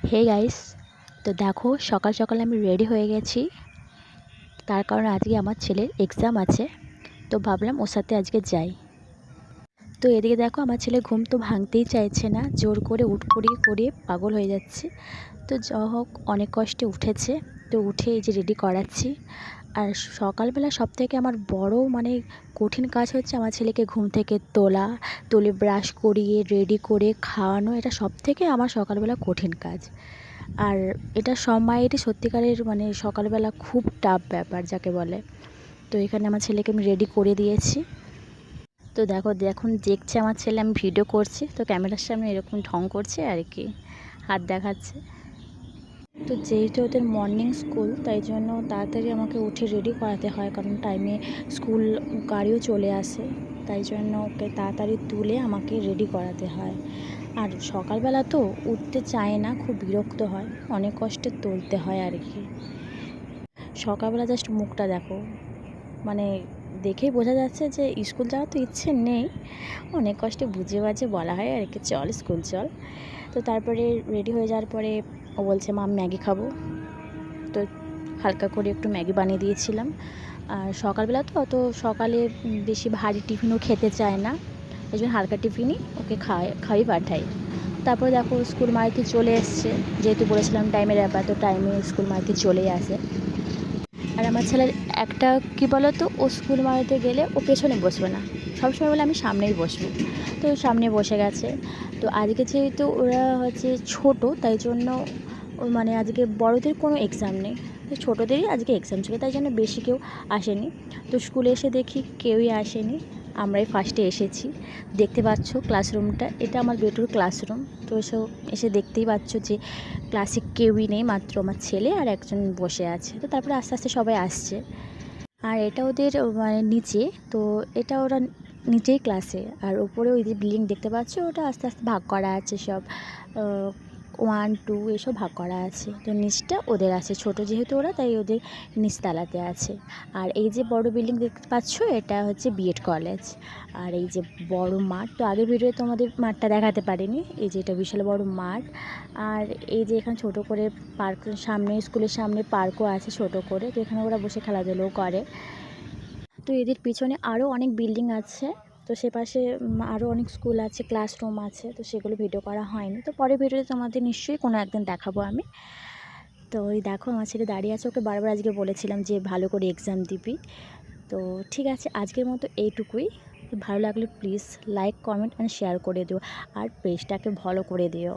Hey guys, তো দেখো সকাল সকাল আমি রেডি হয়ে গেছি। তার কারণ আজকে আমার ছেলের এক্সাম আছে, তো ভাবলাম ওর সাথে আজকে যাই। তো এদিকে দেখো আমার ছেলে ঘুম তো ভাঙতেই চাইছে না, জোর করে উঠ করিয়ে করিয়ে পাগল হয়ে যাচ্ছে। তো যা হোক অনেক কষ্টে উঠেছে, তো উঠে এই যে রেডি করাচ্ছি। আর সকালবেলা সবথেকে আমার বড় কঠিন কাজ হচ্ছে আমার ছেলেকে ঘুম থেকে তোলা, তুলে ব্রাশ করিয়ে রেডি করে খাওয়ানো। এটা সবথেকে আমার সকালবেলা কঠিন কাজ। আর এটা সব মায়েরই সত্যিকারের সকালবেলা খুব টাফ ব্যাপার যাকে বলে। তো এখানে আমার ছেলেকে আমি রেডি করে দিয়েছি। তো দেখো এখন দেখছে আমার ছেলে আমি ভিডিও করছি, তো ক্যামেরার সামনে এরকম ঢং করছে আর কি, হাত দেখাচ্ছে। তো যেহেতু ওদের মর্নিং স্কুল, তাই জন্য তাড়াতাড়ি আমাকে উঠে রেডি করাতে হয়, কারণ টাইমে স্কুল গাড়িও চলে আসে। তাই জন্য ওকে তাড়াতাড়ি তুলে আমাকে রেডি করাতে হয়। আর সকালবেলা তো উঠতে চায় না, খুব বিরক্ত হয়, অনেক কষ্টে তুলতে হয় আর কি। সকালবেলা জাস্ট মুখটা দেখো, দেখেই বোঝা যাচ্ছে যে স্কুল যাওয়ার তো ইচ্ছে নেই। অনেক কষ্টে বুঝে বাজে বলা হয় আর কি, চল স্কুল চল। তো তারপরে রেডি হয়ে যাওয়ার পরে ও বলছে মা ম্যাগি খাবো। তো হালকা করে একটু ম্যাগি বানিয়ে দিয়েছিলাম। আর সকালবেলা তো অত সকালে বেশি ভারী টিফিনও খেতে চায় না, এই জন্য হালকা টিফিনই ওকে খাইয়ে পাঠাই। তারপরে দেখো স্কুল মাইতে চলে এসছে, যেহেতু বলেছিলাম টাইমের ব্যাপার, তো টাইমে স্কুল মাইতে চলেই আসে। আর আমার ছেলের একটা কী বলো তো, ও স্কুল মাইতে গেলে ও পেছনে বসবে না, সবসময় বলে আমি সামনেই বসবো। তো সামনে বসে গেছে। তো আজকে যেহেতু ওরা হচ্ছে ছোটো, তাই জন্য ও আজকে বড়দের কোনো এক্সাম নেই, তো ছোটোদেরই আজকে এক্সাম ছিল, তাই জন্য বেশি কেউ আসেনি। তো স্কুলে এসে দেখি কেউই আসেনি, আমরাই ফার্স্টে এসেছি। দেখতে পাচ্ছ ক্লাসরুমটা, এটা আমার বেটুর ক্লাসরুম। তো এসে দেখতেই পাচ্ছ যে ক্লাসে কেউই নেই, মাত্র আমার ছেলে আর একজন বসে আছে। তো তারপরে আস্তে আস্তে সবাই আসছে। আর এটা ওদের নিচে, তো এটা ওরা নিচেই ক্লাসে। আর ওপরে ওই যে বিল্ডিং দেখতে পাচ্ছ, ওটা আস্তে আস্তে ভাগ করা আছে সব, 1 2 এসব ভাগ করা আছে। তো নিচটা ওদের আছে, ছোটো যেহেতু ওরা, তাই ওদের নিচতলাতে আছে। আর এই যে বড় বিল্ডিং দেখতে পাচ্ছ, এটা হচ্ছে বিএড কলেজ। আর এই যে বড় মাঠ, তো আগের ভিডিওতে তোমাদের মাঠটা দেখাতে পারিনি, এই যে এটা বিশাল বড় মাঠ। আর এই যে এখানে ছোটো করে পার্ক, সামনে স্কুলের সামনে পার্কও আছে ছোটো করে, তো এখানে ওরা বসে খেলাধুলোও করে। তো এদের পিছনে আরও অনেক বিল্ডিং আছে, তো সে পাশে আরও অনেক স্কুল আছে, ক্লাসরুম আছে, তো সেগুলো ভিডিও করা হয়নি। তো পরের ভিডিওতে তোমাদের নিশ্চয়ই কোনো একদিন দেখাবো আমি। তো ওই দেখো আমার ছেলে দাঁড়িয়ে আছে, ওকে বারবার আজকে বলেছিলাম যে ভালো করে এক্সাম দিবি। তো ঠিক আছে, আজকের মতো এইটুকুই। ভালো লাগলে please like comment and share করে দিও, আর পেজটাকে ফলো করে দিও।